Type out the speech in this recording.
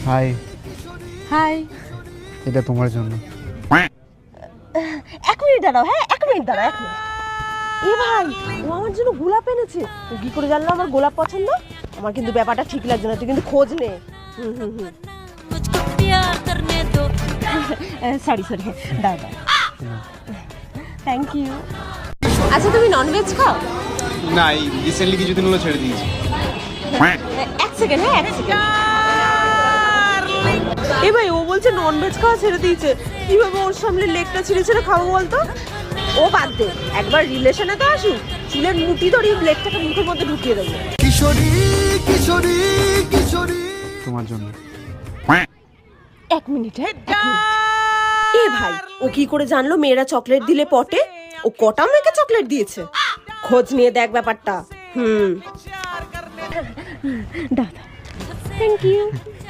High. High. এটা তোমার জন্য। এক মিনিট দাঁড়াও, হ্যাঁ এক মিনিট দাঁড়াও, এক মিনিট। এ ভাই, ও আমার জন্য গোলাপ এনেছে। ও কি করে জানলো আমার গোলাপ পছন্দ? আমার কিন্তু ব্যাপারটা ঠিক লাগছে না, তুই কিন্তু খোঁজ নে। সরি সরি, দাও দাও। Thank you. আচ্ছা তুমি ননভেজ খাও? না, এই রিসেন্টলি কিছুদিন হলো ছেড়ে দিয়েছি। এক সেকেন্ড, হ্যাঁ এক সেকেন্ড। এ ভাই, ও বলছে ননভেজ খাওয়া ছেড়ে দিয়েছে। কিভাবে ওর সামনে লেগটা ছিঁড়ে ছিঁড়ে খাবো বলতো? ও বাদ দে, একবার রিলেশনে তো আসুক, চুলের মুঠি ধরে লেগটাকে মুখের মধ্যে ঢুকিয়ে দেবো। কিশোরী কিশোরী কিশোরী তোমার জন্য। এক মিনিট, হ্যাঁ এক মিনিট। এ ভাই, ও কি করে জানলো মেয়েরা চকলেট দিলে পটে? ও কটা মেয়েকে চকলেট দিয়েছে? খোঁজ নিয়ে দেখ ব্যাপারটা। দাদা, থ্যাংক ইউ।